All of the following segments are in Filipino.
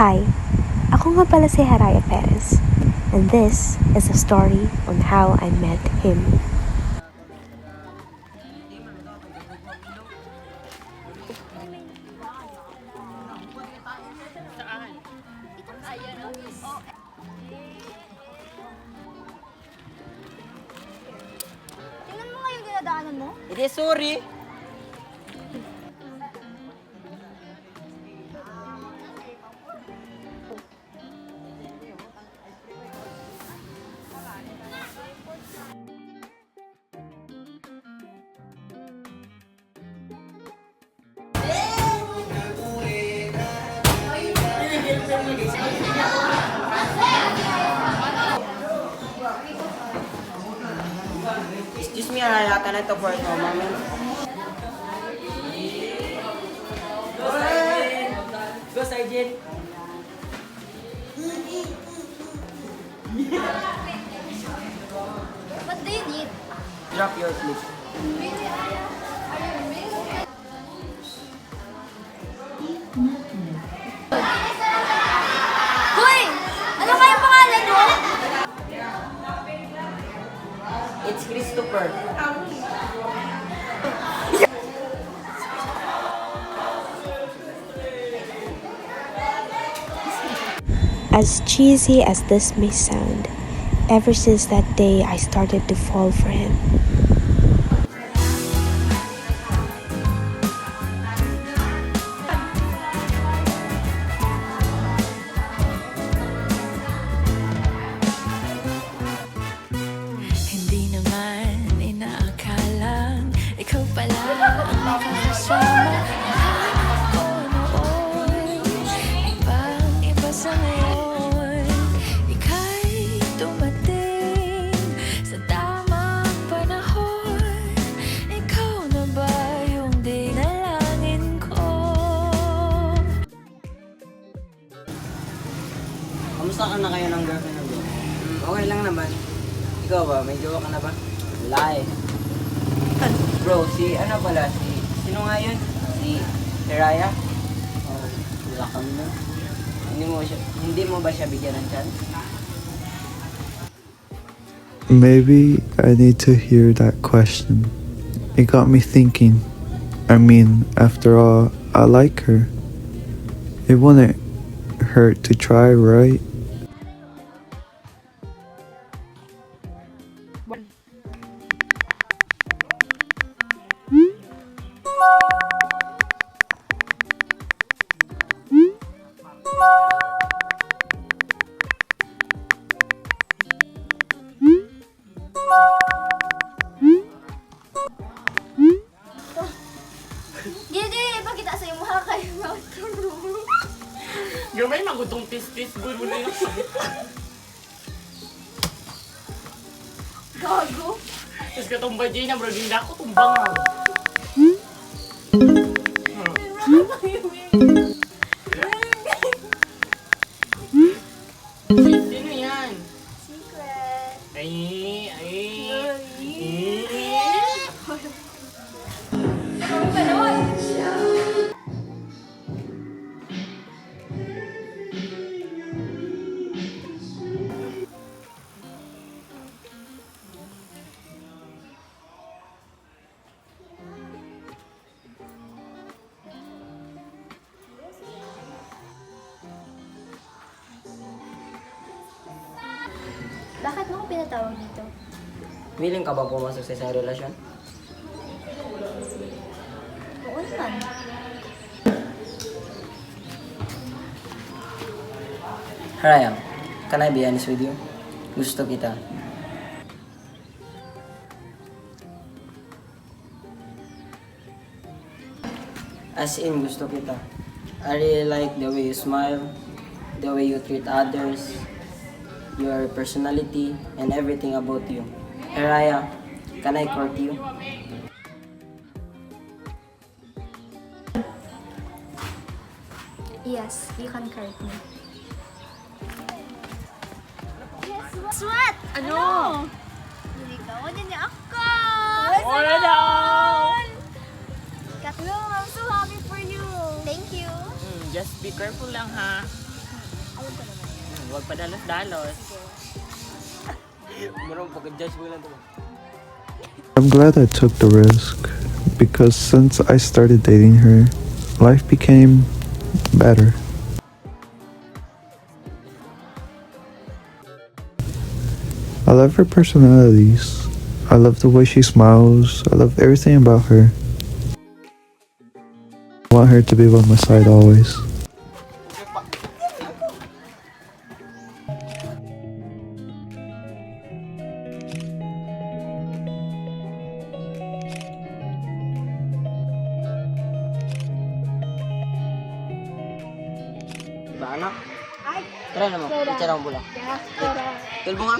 Hi, ako nga pala si Haraya Perez, and this is a story on how I met him. Tingnan mo nga yung dinadaanan mo. Hindi, sorry. Excuse me, Araya, can I talk for a moment? Go, Sergeant. What do you need? Drop your please. Hoy! Ano nga yung pangalan mo? It's Christopher. As cheesy as this may sound, ever since that day I started to fall for him. Hindi naman inaakalang ikaw pala ang makakasama ko noon. Ibang iba sa ngayon, ika'y dumating sa tamang panahon. Ikaw na ba yung dinalangin ko? Kamusta ka na kayo ng girlfriend mo? Okay lang naman. Ikaw ba? May jowa ka na ba? Wala eh. Bro, sino nga yun? Si Raya? Oh, wala kami na. Hindi mo ba siya bigyan ng chance? Maybe I need to hear that question. It got me thinking. I mean, after all, I like her. It wouldn't hurt to try, right? Hindi, ipakita sa'yo mukha kayo. Gamay magutong tis-tis, boy mo na yung sakit. Gago. Tapos katumbay dyan na, bro, hindi ako tumbang ah. Sino yan? Secret. Bakit mo ako pinatawag dito? Willing ka ba pumasok sa isang relasyon? Oo naman. Raya, can I be honest with you? Gusto kita. As in, gusto kita. I really like the way you smile, the way you treat others, your personality, and everything about you. Hey Raya, can I court you? Yes, you can correct me. Guess what? Ano? Hindi ka mo din ako! Wala daw! Hello, I'm so happy for you. Thank you. Just be careful lang ha. Huwag padalos-dalos. Marong pag-judge mo lang ito. I'm glad I took the risk because since I started dating her, life became better. I love her personalities. I love the way she smiles. I love everything about her. I want her to be by my side always. Ba anak? Try naman. Teacher mo lang. Tulbo nga.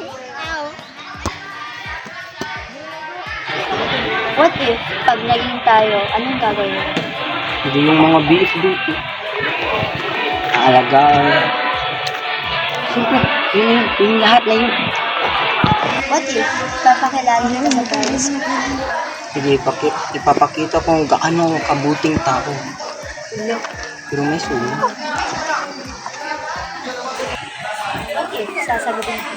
What if, pag naging tayo, anong gagawin mo? Hindi yung mga BF aalagaan. Siyempre, yung lahat na yun. What if, papakilala mo sa parents mo? Sige, ipapakita kung gaano kabuting tao. Pero may sulo. What if, sasagutin mo?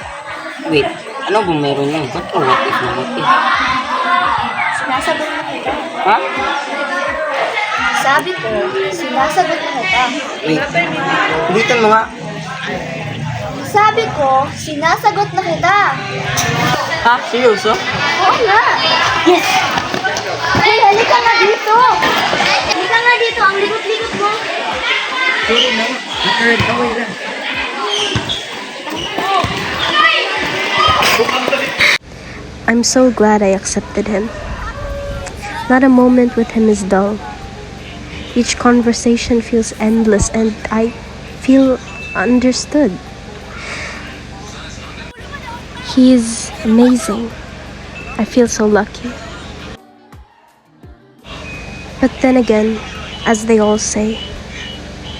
Wait, ano ba meron yun? Ba't ka what if na what if? Sinasagot na kita. Ha? Sabi ko, sinasagot na kita. Wait, ulitin mo nga. Sabi ko, sinasagot na kita. Ha? Seryoso? Oo nga. Yes. Hey, halika nga dito. Halika nga dito. Ang likot-likot mo. Sorry na. Nakared away lang. I'm so glad I accepted him. Not a moment with him is dull. Each conversation feels endless and I feel understood. He is amazing. I feel so lucky. But then again, as they all say,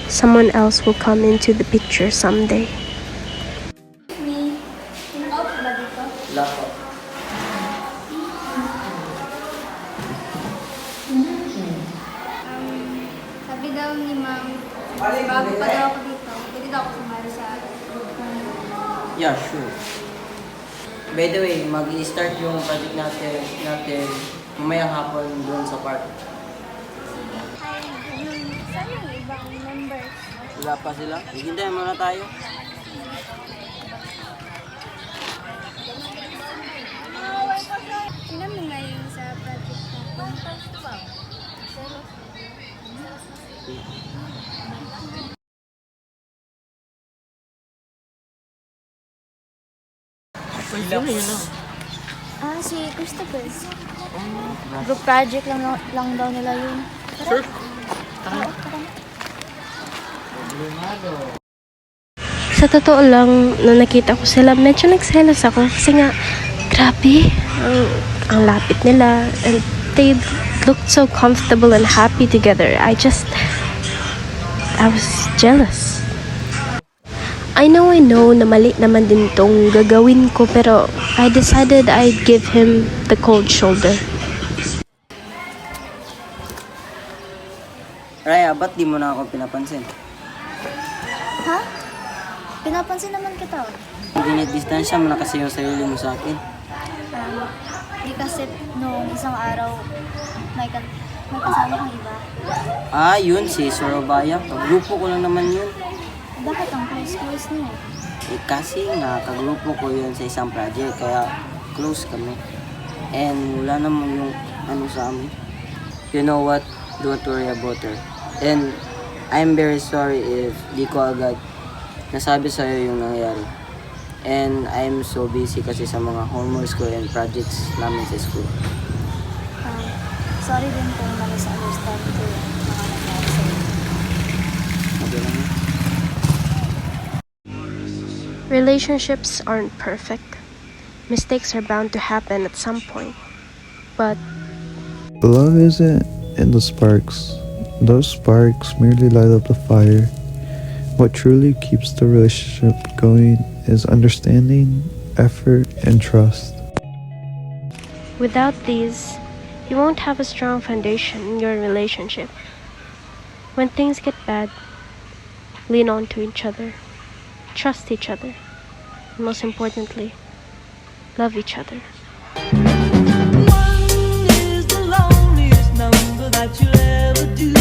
someone else will come into the picture someday. Wala po. Sabi daw ni ma'am, bago pa daw ako dito, pwede daw ako sumali sa Yeah, sure. By the way, mag-i-start yung project natin mamayang hapon doon sa park. Saan yung ibang members? Wala pa sila. Higintayin muna tayo. Sino mo ngayon sa project natin? Ah, si Christopher. Group project lang daw nila yun. Sure. Sa totoo lang, nung nakita ko sila, medyo nagselos ako. Kasi nga, grabe, ang lapit nila. And they looked so comfortable and happy together. I was jealous. I know na mali naman din tong gagawin ko, pero I decided I'd give him the cold shoulder. Raya, ba't di mo na ako pinapansin? Ha? Pinapansin naman kita. Distansya mo na kasi yung sarili mo sa akin. Di kasi noong isang araw, may kasama kang iba. Ah, yun, si Sorobaya. Kagrupo ko lang naman yun. Bakit ang close niyo? Eh, kasi nga, kagrupo ko yun sa isang project, kaya close kami. And wala naman yung ano sa amin. You know what? Don't worry about her. And I'm very sorry if di ko agad nasabi sa'yo yung nangyari. And I'm so busy kasi sa mga homeworks ko and projects namin sa school. Sorry din kung na-misunderstand ko yung mga nangyari sa'yo. Okay lang yun. Relationships aren't perfect. Mistakes are bound to happen at some point. But Love isn't in the sparks. Those sparks merely light up the fire. What truly keeps the relationship going is understanding, effort, and trust. without these, you won't have a strong foundation in your relationship. When things get bad, lean on to each other. trust each other. And most importantly, love each other. One is the loneliest number that you'll ever do.